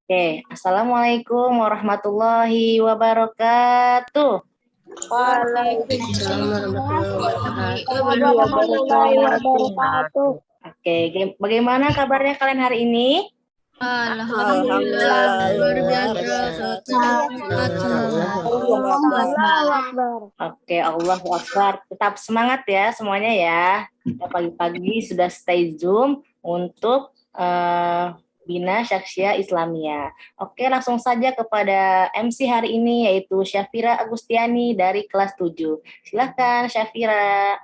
Oke, Assalamualaikum warahmatullahi wabarakatuh. Waalaikumsalam warahmatullahi wabarakatuh. Oke, bagaimana kabarnya kalian hari ini? Alhamdulillah luar biasa. Allahu Akbar. Oke, Allahu Akbar. Tetap semangat ya semuanya ya. Kita pagi-pagi sudah stay Zoom untuk Bina Syakhsiah Islamiyah. Oke, langsung saja kepada MC hari ini yaitu Syafira Agustiani dari kelas 7. Silakan Syafira.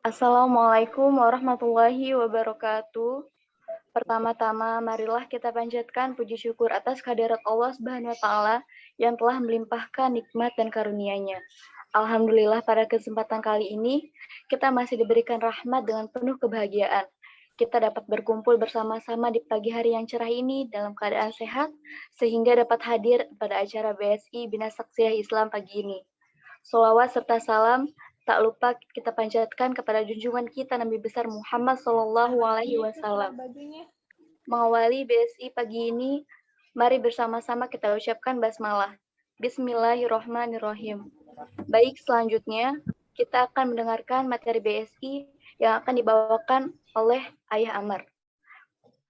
Assalamualaikum warahmatullahi wabarakatuh. Pertama-tama, marilah kita panjatkan puji syukur atas kehadirat Allah Subhanahu wa Ta'ala yang telah melimpahkan nikmat dan karunia-Nya. Alhamdulillah, pada kesempatan kali ini kita masih diberikan rahmat dengan penuh kebahagiaan. Kita dapat berkumpul bersama-sama di pagi hari yang cerah ini dalam keadaan sehat, sehingga dapat hadir pada acara BSI Bina Syakhsiah Islam pagi ini. Sholawat serta salam tak lupa kita panjatkan kepada junjungan kita Nabi besar Muhammad Sallallahu Alaihi Wasallam. Mengawali BSI pagi ini, mari bersama-sama kita ucapkan basmalah. Bismillahirrahmanirrahim. Baik, selanjutnya kita akan mendengarkan materi BSI yang akan dibawakan oleh Ayah Amar.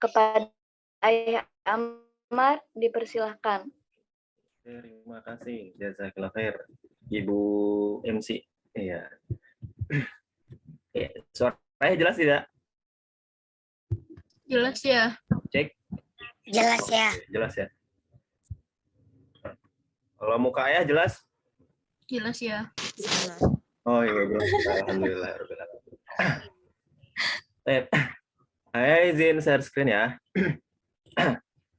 Kepada Ayah Amar, dipersilahkan. Terima kasih, jazakallah khair, Ibu MC. Iya. Suaranya jelas tidak? Jelas ya? Cek. Jelas ya. Jelas ya. Kalau muka ayah jelas? Jelas ya. Oh iya, jelas. Alhamdulillah. Ayah izin share screen ya.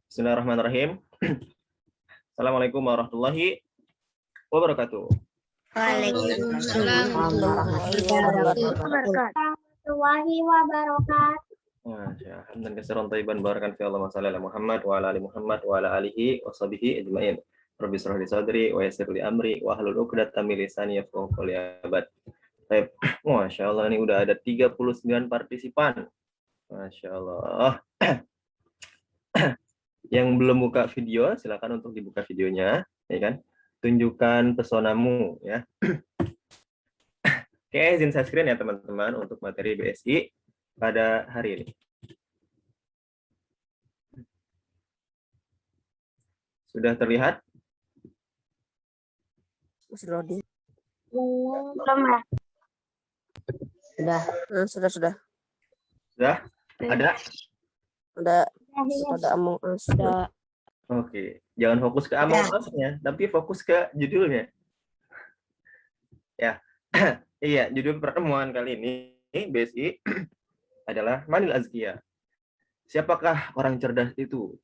Bismillahirrahmanirrahim. Assalamualaikum warahmatullahi wabarakatuh. Waalaikumsalam warahmatullahi wabarakatuh. Alhamdulillah kasiran thayyiban barakan fi Allah ala Muhammad wa ala ali Muhammad wa ala alihi wa sahbihi ajmain. Rabbi shrah li sadri wa yassir li amri wa hlul 'uqdatam min lisani yafqahu qawli. Baik. Masya Allah, ini udah ada 39 partisipan. Masya Allah. Yang belum buka video, silakan untuk dibuka videonya, ya kan? Tunjukkan pesonamu, ya. Oke, izin share screen ya teman-teman untuk materi BSI pada hari ini. Sudah terlihat? Belum ya? Sudah. Sudah? Ada? Ada Among Us. Oke, jangan fokus ke Among Us-nya, tapi fokus ke judulnya. Ya, iya, judul pertemuan kali ini BSI adalah Manil Azkia. Siapakah orang cerdas itu?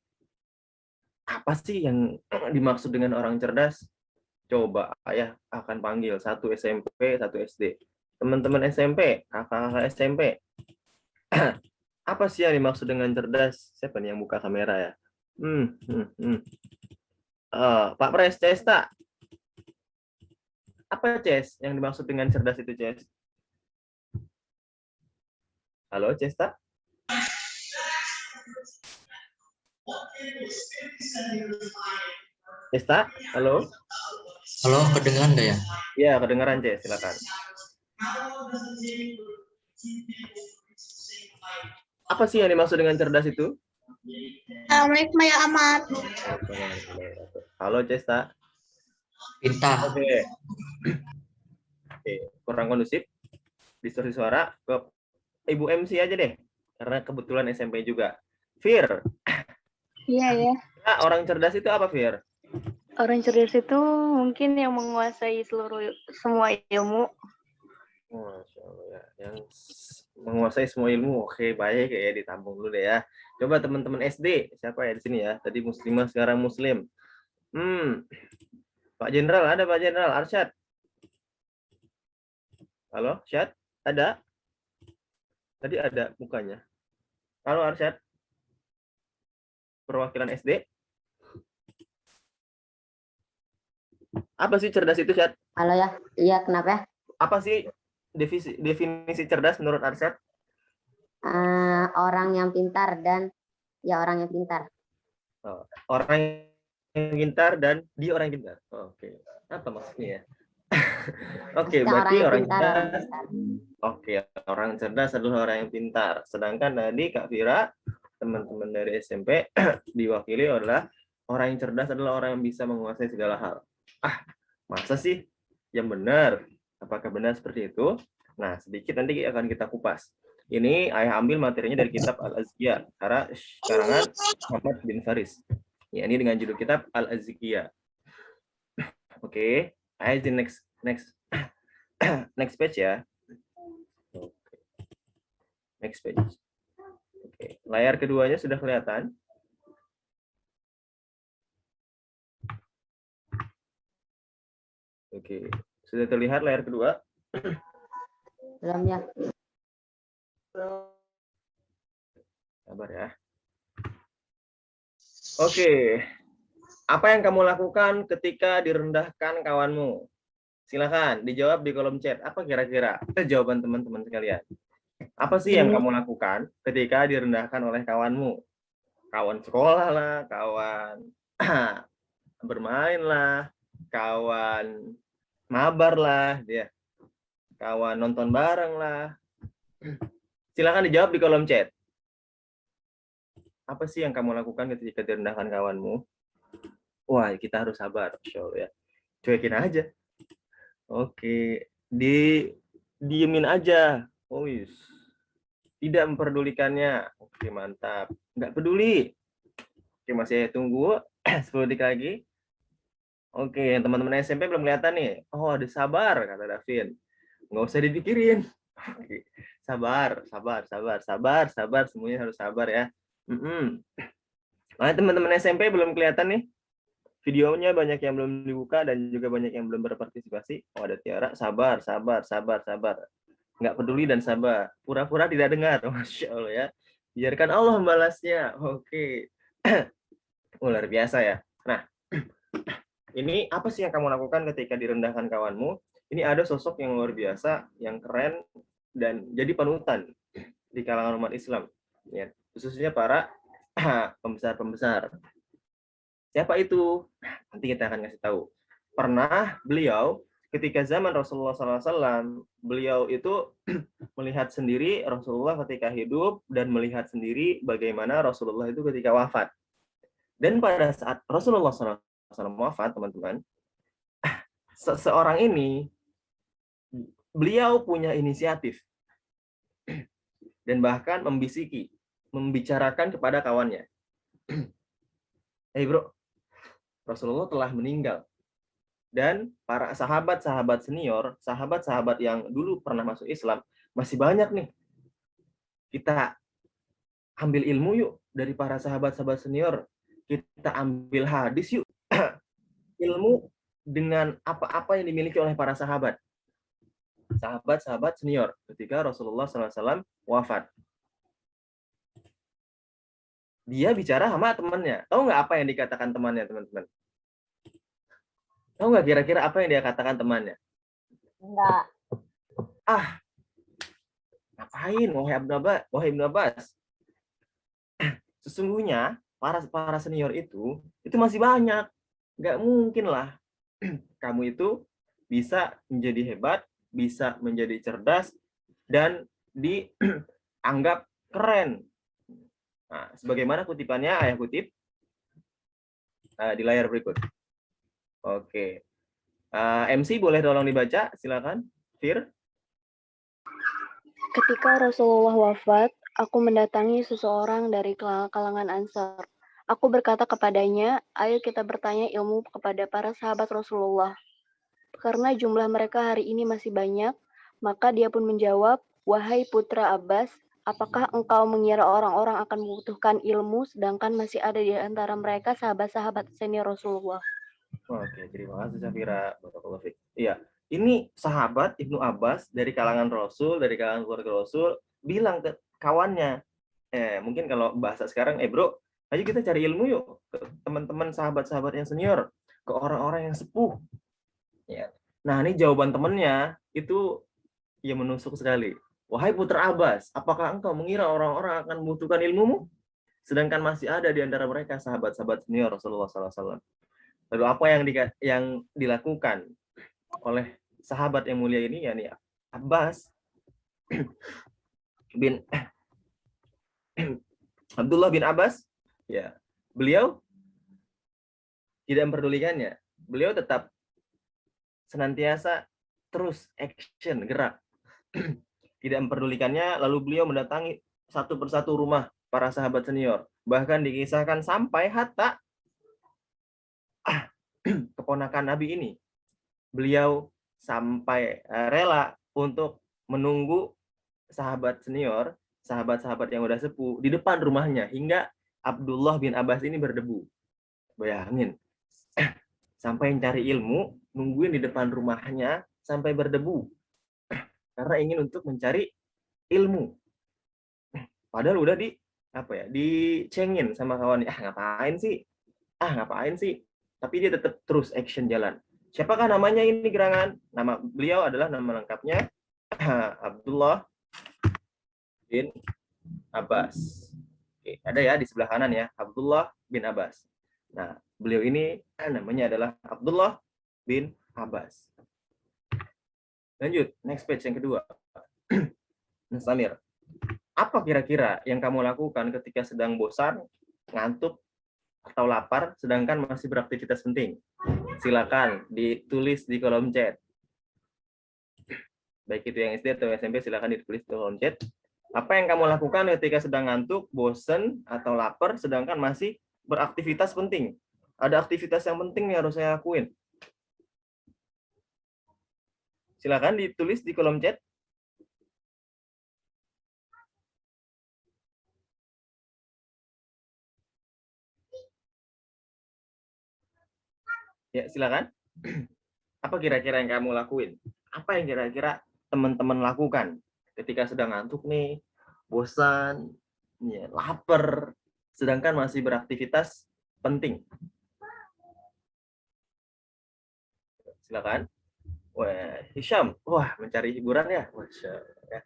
Apa sih yang dimaksud dengan orang cerdas? Coba ayah akan panggil satu SMP, satu SD. Teman-teman SMP, kakak-kakak SMP. Apa sih yang dimaksud dengan cerdas? Siapa nih yang buka kamera ya? Pak Pres, Cesta. Apa Ces yang dimaksud dengan cerdas itu, Ces? Halo, Cesta? Cesta, halo? Halo, kedengaran nggak ya? Ya, kedengaran, Ces. Silakan. Apa sih yang dimaksud dengan cerdas itu? Assalamualaikum ya Ahmad. Halo, Cesta. Pintar. Oke, kurang kondusif. Distorsi suara ke Ibu MC aja deh, karena kebetulan SMP juga. Fir. Iya ya. Nah, orang cerdas itu apa, Fir? Orang cerdas itu mungkin yang menguasai semua ilmu. Masya Allah ya, yang menguasai semua ilmu. Oke, baik ya, ditampung dulu deh ya. Coba teman-teman SD, siapa ya di sini ya? Tadi muslimah, sekarang muslim. Pak Jenderal, ada Pak Jenderal Arsyad. Halo, Syad? Ada? Tadi ada mukanya. Halo Arsyad. Perwakilan SD. Apa sih cerdas itu, Syad? Halo ya. Iya, kenapa? Apa sih definisi cerdas menurut Arsyad? Orang yang pintar dan ya orang yang pintar. Orang yang pintar dan dia orang yang pintar. Oke. Apa maksudnya ya? Oke, Kita berarti orang pintar, orang cerdas. pintar. Oke, orang cerdas adalah orang yang pintar. Sedangkan tadi Kak Vira, teman-teman dari SMP diwakili adalah orang yang cerdas adalah orang yang bisa menguasai segala hal. Masa sih? Yang benar. Apakah benar seperti itu? Nah, sedikit nanti akan kita kupas. Ini ayah ambil materinya dari kitab Al-Azkiyah, karangan Muhammad bin Faris. Ya, ini dengan judul kitab Al-Azkiyah. Oke, ayah di next page ya. Next page. Oke, layar keduanya sudah kelihatan. Oke, sudah terlihat layar kedua? Belum ya? Sabar ya. Oke, apa yang kamu lakukan ketika direndahkan kawanmu? Silakan dijawab di kolom chat. Apa kira-kira jawaban teman-teman sekalian? Apa sih yang kamu lakukan ketika direndahkan oleh kawanmu? Kawan sekolah lah, kawan bermain lah, kawan mabar lah, dia, kawan nonton bareng lah. Silakan dijawab di kolom chat. Apa sih yang kamu lakukan ketika direndahkan kawanmu? Wah, kita harus sabar, show ya. Cuekin aja. Oke, diemin aja. Oh, yes. Tidak memperdulikannya. Oke, mantap. Nggak peduli. Oke, masih tunggu 10 detik lagi. Oke, teman-teman SMP belum kelihatan nih. Oh, ada sabar, kata Davin. Nggak usah dipikirin. Oke. Sabar. Semuanya harus sabar ya. Nah, teman-teman SMP belum kelihatan nih. Videonya banyak yang belum dibuka dan juga banyak yang belum berpartisipasi. Oh, ada Tiara. Sabar. Nggak peduli dan sabar. Pura-pura tidak dengar. Masya Allah ya. Biarkan Allah membalasnya. Oke. Luar biasa ya. Nah, ini apa sih yang kamu lakukan ketika direndahkan kawanmu? Ini ada sosok yang luar biasa, yang keren, dan jadi panutan di kalangan umat Islam. Ya, khususnya para pembesar-pembesar. Siapa itu? Nanti kita akan kasih tahu. Pernah beliau, ketika zaman Rasulullah SAW, beliau itu melihat sendiri Rasulullah ketika hidup, dan melihat sendiri bagaimana Rasulullah itu ketika wafat. Dan pada saat Rasulullah SAW wafat, teman-teman, seseorang ini, beliau punya inisiatif dan bahkan membicarakan kepada kawannya. Hey bro, Rasulullah telah meninggal. Dan para sahabat-sahabat senior, sahabat-sahabat yang dulu pernah masuk Islam, masih banyak nih. Kita ambil ilmu yuk dari para sahabat-sahabat senior. Kita ambil hadis yuk. Ilmu dengan apa-apa yang dimiliki oleh para sahabat. Sahabat-sahabat senior ketika Rasulullah SAW wafat. Dia bicara sama temannya. Tahu nggak apa yang dikatakan temannya, teman-teman? Tahu nggak kira-kira apa yang dia katakan temannya? Enggak. Ngapain, wahai Ibnu Abbas? Sesungguhnya para senior itu masih banyak. Nggak mungkin lah kamu itu bisa menjadi hebat, bisa menjadi cerdas, dan dianggap keren. Nah, sebagaimana kutipannya, ayah kutip di layar berikut. Oke. MC boleh tolong dibaca, silakan. Fir. Ketika Rasulullah wafat, aku mendatangi seseorang dari kalangan Ansar. Aku berkata kepadanya, ayo kita bertanya ilmu kepada para sahabat Rasulullah. Karena jumlah mereka hari ini masih banyak, maka dia pun menjawab, wahai putra Abbas, apakah engkau mengira orang-orang akan membutuhkan ilmu, sedangkan masih ada di antara mereka sahabat-sahabat senior Rasulullah? Oke, terima kasih Safira. Iya, ini sahabat Ibnu Abbas dari kalangan Rasul, dari kalangan keluarga Rasul, bilang ke kawannya, mungkin kalau bahasa sekarang, bro, ayo kita cari ilmu yuk ke teman-teman sahabat-sahabat yang senior, ke orang-orang yang sepuh. Ya. Nah, ini jawaban temannya itu ya menusuk sekali. Wahai putra Abbas, apakah engkau mengira orang-orang akan membutuhkan ilmumu? sedangkan masih ada di antara mereka sahabat-sahabat senior Rasulullah SAW. Lalu apa yang dilakukan oleh sahabat yang mulia ini, yakni Abbas bin Abdullah bin Abbas, ya, beliau tidak memperdulikannya. Beliau tetap senantiasa terus action, gerak. Tidak memperdulikannya, lalu beliau mendatangi satu persatu rumah para sahabat senior. Bahkan dikisahkan sampai hatta keponakan Nabi ini, beliau sampai rela untuk menunggu sahabat senior, sahabat-sahabat yang udah sepuh di depan rumahnya hingga Abdullah bin Abbas ini berdebu. Bayangin, sampai cari ilmu, nungguin di depan rumahnya sampai berdebu. Karena ingin untuk mencari ilmu. Padahal udah dicengin sama kawannya. Ngapain sih? Tapi dia tetap terus action jalan. Siapakah namanya ini gerangan? Nama beliau adalah nama lengkapnya Abdullah bin Abbas. Oke, ada ya di sebelah kanan ya, Abdullah bin Abbas. Nah, beliau ini namanya adalah Abdullah bin Abbas. Lanjut, next page yang kedua. Samir, apa kira-kira yang kamu lakukan ketika sedang bosan, ngantuk, atau lapar, sedangkan masih beraktivitas penting? Silakan ditulis di kolom chat. Baik itu yang SD atau SMP, silakan ditulis di kolom chat. Apa yang kamu lakukan ketika sedang ngantuk, bosan, atau lapar, sedangkan masih beraktivitas penting? Ada aktivitas yang penting nih harus saya lakuin. Silakan ditulis di kolom chat. Ya, silakan. Apa kira-kira yang kamu lakuin? Apa yang kira-kira teman-teman lakukan ketika sedang ngantuk nih, bosan, ya, lapar, sedangkan masih beraktivitas penting? Silakan. Wah, Hisham, wah, mencari hiburan ya. Masya Allah.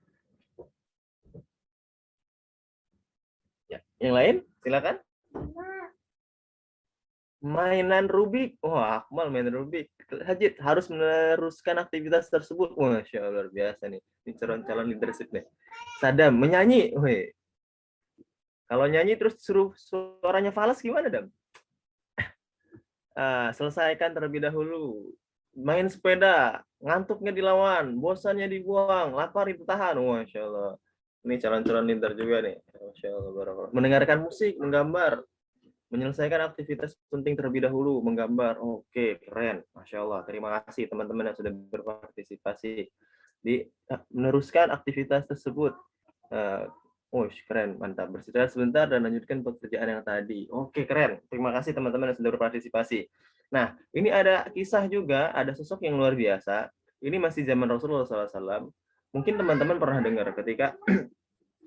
Ya, yang lain, silakan. Mainan Rubik. Wah, Akmal main Rubik. Hajid harus meneruskan aktivitas tersebut. Masya Allah, luar biasa nih. Ini calon leadership nih. Sadam, menyanyi. Wih. Kalau nyanyi terus suruh suaranya falas gimana, Dam? Selesaikan terlebih dahulu. Main sepeda, ngantuknya dilawan, bosannya dibuang, lapar ditahan. Masya Allah. Ini calon-calon leader juga nih. Masya Allah. Mendengarkan musik, menggambar, menyelesaikan aktivitas penting terlebih dahulu, menggambar. Oke, keren. Masya Allah. Terima kasih teman-teman yang sudah berpartisipasi di meneruskan aktivitas tersebut. Keren, mantap. Beristirahat sebentar dan lanjutkan pekerjaan yang tadi. Oke, keren. Terima kasih teman-teman yang sudah berpartisipasi. Nah, ini ada kisah juga, ada sosok yang luar biasa. Ini masih zaman Rasulullah SAW. Mungkin teman-teman pernah dengar ketika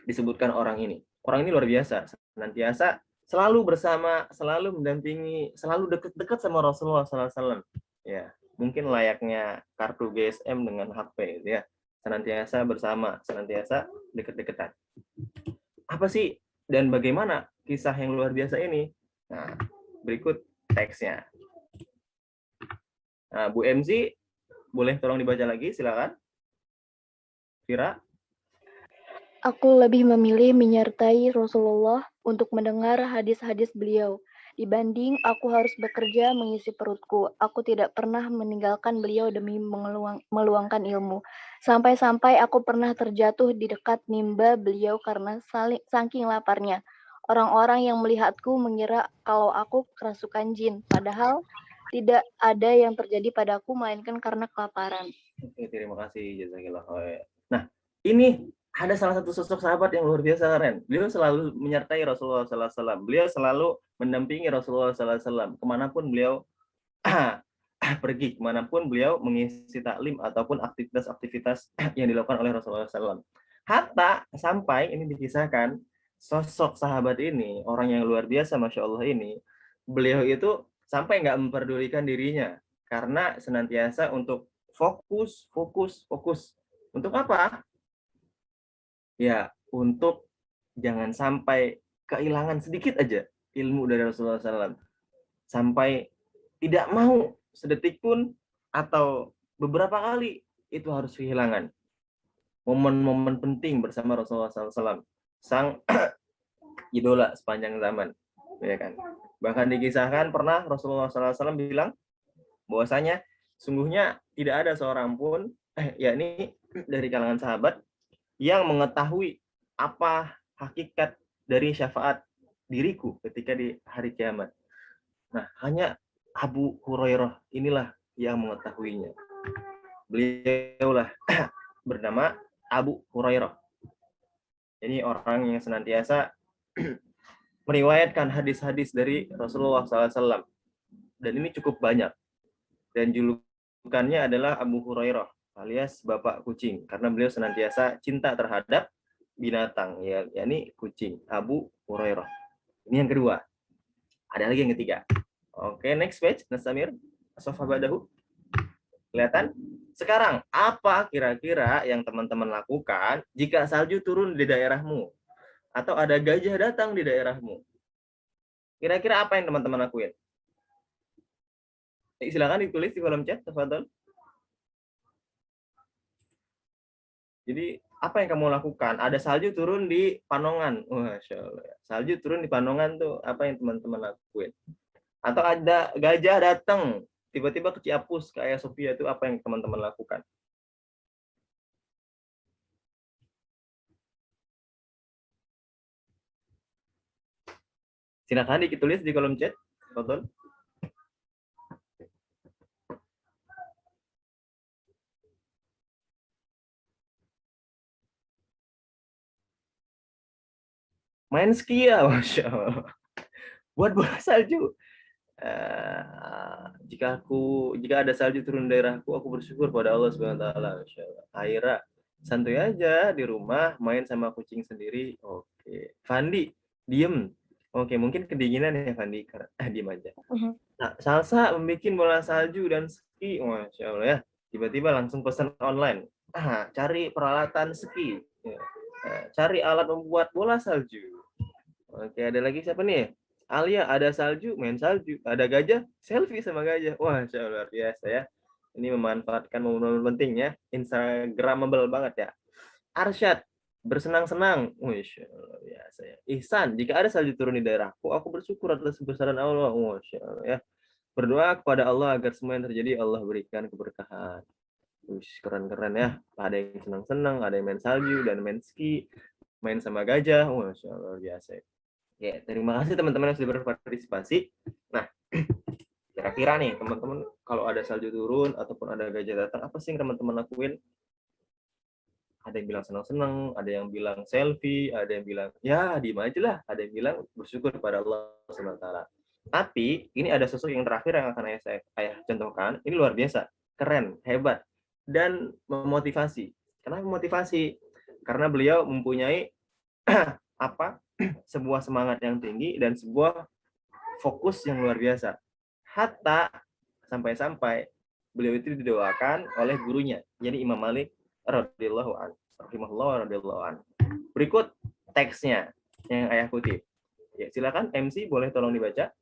disebutkan orang ini. Orang ini luar biasa. Senantiasa selalu bersama, selalu mendampingi, selalu dekat-dekat sama Rasulullah SAW. Ya, mungkin layaknya kartu GSM dengan HP, ya. Senantiasa bersama, senantiasa dekat-dekatan. Apa sih dan bagaimana kisah yang luar biasa ini? Nah, berikut teksnya. Nah, Bu MC, boleh tolong dibaca lagi, silakan. Vira. Aku lebih memilih menyertai Rasulullah untuk mendengar hadis-hadis beliau. Dibanding aku harus bekerja mengisi perutku, aku tidak pernah meninggalkan beliau demi meluangkan ilmu. Sampai-sampai aku pernah terjatuh di dekat nimba beliau karena saking laparnya. Orang-orang yang melihatku mengira kalau aku kerasukan jin, padahal tidak ada yang terjadi padaku melainkan karena kelaparan. Oke, terima kasih jazakillah. Nah, ini ada salah satu sosok sahabat yang luar biasa keren. Beliau selalu menyertai Rasulullah SAW. Beliau selalu mendampingi Rasulullah SAW kemanapun beliau pergi, kemanapun beliau mengisi taklim ataupun aktivitas-aktivitas yang dilakukan oleh Rasulullah SAW. Hatta sampai ini dikisahkan sosok sahabat ini, orang yang luar biasa, Masya Allah ini, beliau itu sampai nggak memperdulikan dirinya karena senantiasa untuk fokus. Untuk apa? Ya, untuk jangan sampai kehilangan sedikit aja ilmu dari Rasulullah SAW, sampai tidak mau sedetik pun atau beberapa kali itu harus kehilangan momen-momen penting bersama Rasulullah SAW, sang idola sepanjang zaman, ya kan? Bahkan dikisahkan pernah Rasulullah SAW bilang bahwasanya sungguhnya tidak ada seorang pun, yakni dari kalangan sahabat, yang mengetahui apa hakikat dari syafaat diriku ketika di hari kiamat. Nah, hanya Abu Hurairah inilah yang mengetahuinya. Beliaulah bernama Abu Hurairah. Ini orang yang senantiasa meriwayatkan hadis-hadis dari Rasulullah SAW. Dan ini cukup banyak. Dan julukannya adalah Abu Hurairah alias Bapak Kucing. Karena beliau senantiasa cinta terhadap binatang, yakni kucing. Abu Hurairah. Ini yang kedua. Ada lagi yang ketiga. Oke, next page. Nasamir. Sofa badahu. Kelihatan? Sekarang, apa kira-kira yang teman-teman lakukan jika salju turun di daerahmu? Atau ada gajah datang di daerahmu? Kira-kira apa yang teman-teman lakuin? Silakan ditulis di kolom chat, tafadhol. Jadi, apa yang kamu lakukan? Ada salju turun di Panongan. Masya Allah. Salju turun di Panongan tuh, apa yang teman-teman lakuin? Atau ada gajah datang tiba-tiba ke Ciapus, ke Ayah Sophia, itu apa yang teman-teman lakukan? Silakan ditulis di kolom chat, tonton. Main ski ya, Masya Allah. Buat bola salju. Jika ada salju turun daerahku, aku bersyukur pada Allah Subhanahu wa taala. Masyaallah. Aira, santuy aja di rumah main sama kucing sendiri. Oke. Fandi, diem. Oke, mungkin kedinginan ya Fandi, diem aja. Nah, Salsa membuat bola salju dan ski. Masya Allah ya. Tiba-tiba langsung pesan online. Cari peralatan ski. Cari alat membuat bola salju. Oke, ada lagi siapa nih? Alia, ada salju, main salju. Ada gajah, selfie sama gajah. Wah, Masya Allah, luar biasa ya. Ini memanfaatkan momen-momen penting ya. Instagramable banget ya. Arsyad, bersenang-senang. Masya Allah, biasa ya. Ihsan, jika ada salju turun di daerahku, aku bersyukur atas kebesaran Allah. Masya Allah ya. Berdoa kepada Allah agar semua yang terjadi Allah berikan keberkahan. Keren-keren ya. Ada yang senang-senang, ada yang main salju dan main ski, main sama gajah. Masya Allah, biasa ya. Ya, terima kasih teman-teman yang sudah berpartisipasi. Nah, kira-kira nih teman-teman kalau ada salju turun ataupun ada gajah datang, apa sih yang teman-teman lakuin? Ada yang bilang senang-senang, ada yang bilang selfie, ada yang bilang ya diem aja lah, ada yang bilang bersyukur kepada Allah SWT. Tapi ini ada sosok yang terakhir yang akan ayah contohkan. Ini luar biasa, keren, hebat, dan memotivasi. Kenapa memotivasi? Karena beliau mempunyai sebuah semangat yang tinggi dan sebuah fokus yang luar biasa. Hatta sampai-sampai beliau itu didoakan oleh gurunya, jadi Imam Malik radhiyallahu anhu. Berikut teksnya yang ayah kutip. Ya, silakan MC boleh tolong dibaca.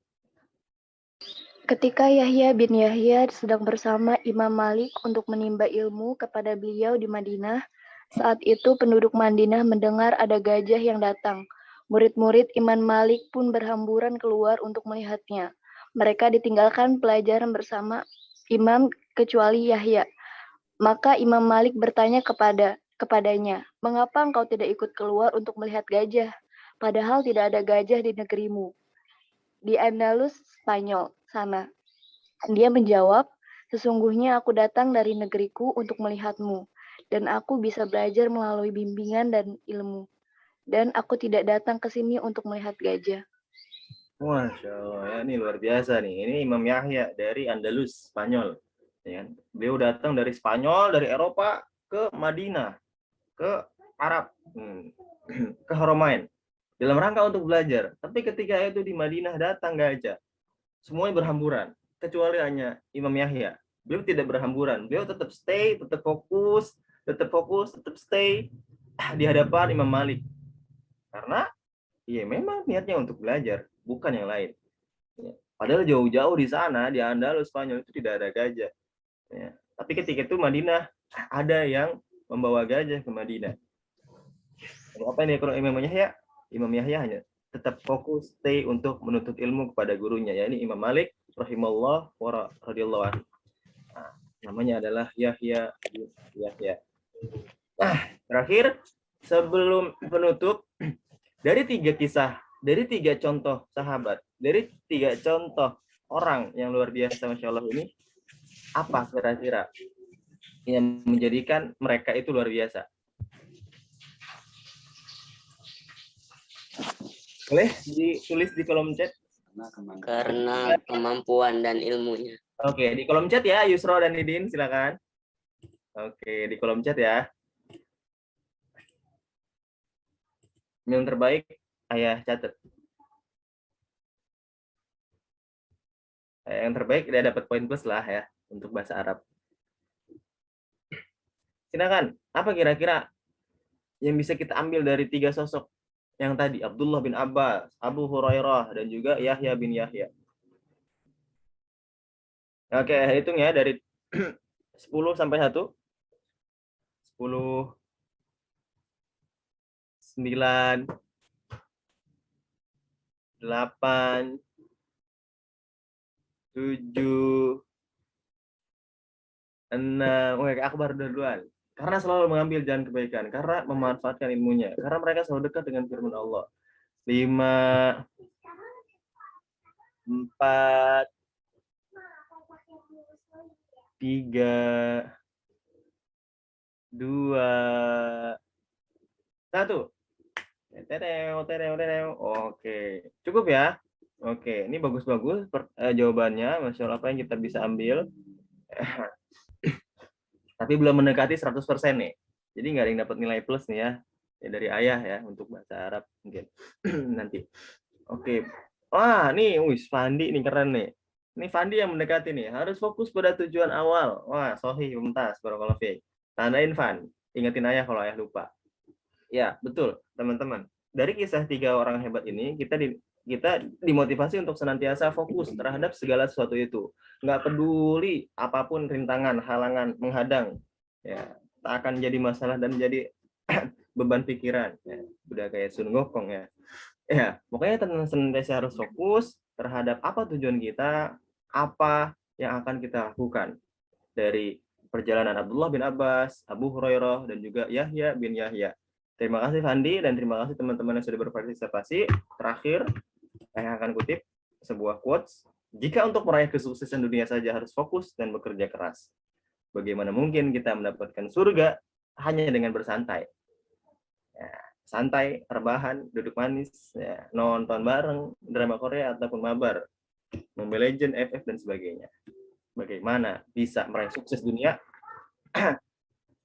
Ketika Yahya bin Yahya sedang bersama Imam Malik untuk menimba ilmu kepada beliau di Madinah, saat itu penduduk Madinah mendengar ada gajah yang datang. Murid-murid Imam Malik pun berhamburan keluar untuk melihatnya. Mereka ditinggalkan pelajaran bersama Imam kecuali Yahya. Maka Imam Malik bertanya kepadanya, "Mengapa engkau tidak ikut keluar untuk melihat gajah? Padahal tidak ada gajah di negerimu, di Andalus, Spanyol sana." Dia menjawab, "Sesungguhnya aku datang dari negeriku untuk melihatmu, dan aku bisa belajar melalui bimbingan dan ilmu. Dan aku tidak datang ke sini untuk melihat gajah." Masya Allah ya, ini luar biasa nih. Ini Imam Yahya dari Andalus, Spanyol. Ya, beliau datang dari Spanyol, dari Eropa ke Madinah, ke Arab, ke Haramain, dalam rangka untuk belajar. Tapi ketika itu di Madinah datang gajah, semuanya berhamburan, kecuali hanya Imam Yahya. Beliau tidak berhamburan, beliau tetap stay, tetap fokus, tetap stay di hadapan Imam Malik. Karena Iya, memang niatnya untuk belajar, bukan yang lain. Ya. Padahal jauh-jauh di sana, di Andalus, Spanyol itu tidak ada gajah. Ya. Tapi ketika itu Madinah, ada yang membawa gajah ke Madinah. Apa ini kalau Imam Yahya? Imam Yahya hanya tetap fokus stay untuk menuntut ilmu kepada gurunya, ya ini Imam Malik rahimahullah wa radhiyallahu anhu. Nah, namanya adalah Yahya bin Yahya. Nah, terakhir sebelum penutup, dari 3 kisah, dari 3 contoh sahabat, dari 3 contoh orang yang luar biasa Masya Allah ini, apa kira-kira yang menjadikan mereka itu luar biasa? Boleh ditulis di kolom chat? Karena kemampuan dan ilmunya. Oke, di kolom chat ya, Yusro dan Nidin, silakan. Oke, di kolom chat ya. Yang terbaik, ayah catat. Yang terbaik udah dapat poin plus lah ya untuk bahasa Arab. Silakan, apa kira-kira yang bisa kita ambil dari 3 sosok yang tadi, Abdullah bin Abbas, Abu Hurairah, dan juga Yahya bin Yahya. Oke, hitung ya dari 10 sampai 1. 10, 9, 8, 7, 6. Oke, aku baru duluan. Karena selalu mengambil jalan kebaikan, karena memanfaatkan ilmunya, karena mereka selalu dekat dengan firman Allah. 5, 4, 3, 2, 1. Oke, cukup ya. Oke, ini bagus-bagus jawabannya. Masya Allah, apa yang kita bisa ambil. Tapi belum mendekati 100% nih. Jadi nggak ada yang dapat nilai plus nih ya. Dari ayah ya untuk bahasa Arab mungkin nanti. Oke. Wah, nih Fandi nih keren nih. Ini Fandi yang mendekati nih. Harus fokus pada tujuan awal. Wah, sohih, mumtaz, barakallahu fiik. Tandain Fan. Ingetin ayah kalau ayah lupa. Ya, betul, teman-teman. Dari kisah 3 orang hebat ini, kita dimotivasi untuk senantiasa fokus terhadap segala sesuatu itu. Nggak peduli apapun rintangan, halangan, menghadang. Ya, tak akan jadi masalah dan jadi beban pikiran. Ya, udah kayak Sun Gokong ya. Ya, pokoknya senantiasa harus fokus terhadap apa tujuan kita, apa yang akan kita lakukan. Dari perjalanan Abdullah bin Abbas, Abu Hurairah, dan juga Yahya bin Yahya. Terima kasih Fandi dan terima kasih teman-teman yang sudah berpartisipasi. Terakhir, saya akan kutip sebuah quotes. Jika untuk meraih kesuksesan dunia saja harus fokus dan bekerja keras, bagaimana mungkin kita mendapatkan surga hanya dengan bersantai? Ya, santai, rebahan, duduk manis, ya, nonton bareng drama Korea ataupun mabar, Mobile Legends, FF dan sebagainya. Bagaimana bisa meraih sukses dunia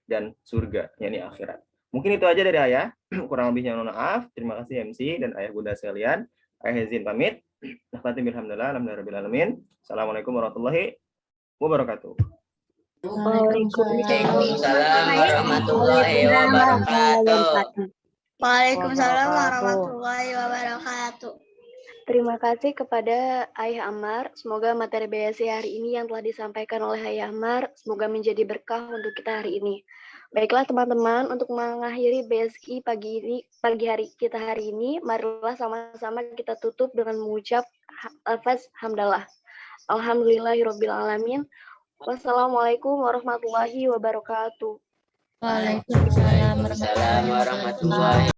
dan surga, yakni akhirat. Mungkin itu aja dari ayah. Kurang lebihnya mohon maaf. Terima kasih MC dan ayah bunda sekalian. Ayah izin pamit. Alhamdulillahirrahmanirrahim. Assalamualaikum warahmatullahi wabarakatuh. Waalaikumsalam warahmatullahi wabarakatuh. Waalaikumsalam warahmatullahi wabarakatuh. Terima kasih kepada Ayah Ammar. Semoga materi BSI hari ini yang telah disampaikan oleh Ayah Ammar semoga menjadi berkah untuk kita hari ini. Baiklah teman-teman, untuk mengakhiri BSI pagi hari kita hari ini, marilah sama-sama kita tutup dengan mengucap lafaz hamdalah. Alhamdulillahirabbil alamin. Wassalamualaikum warahmatullahi wabarakatuh. Waalaikumsalam Waalaikumsalam warahmatullahi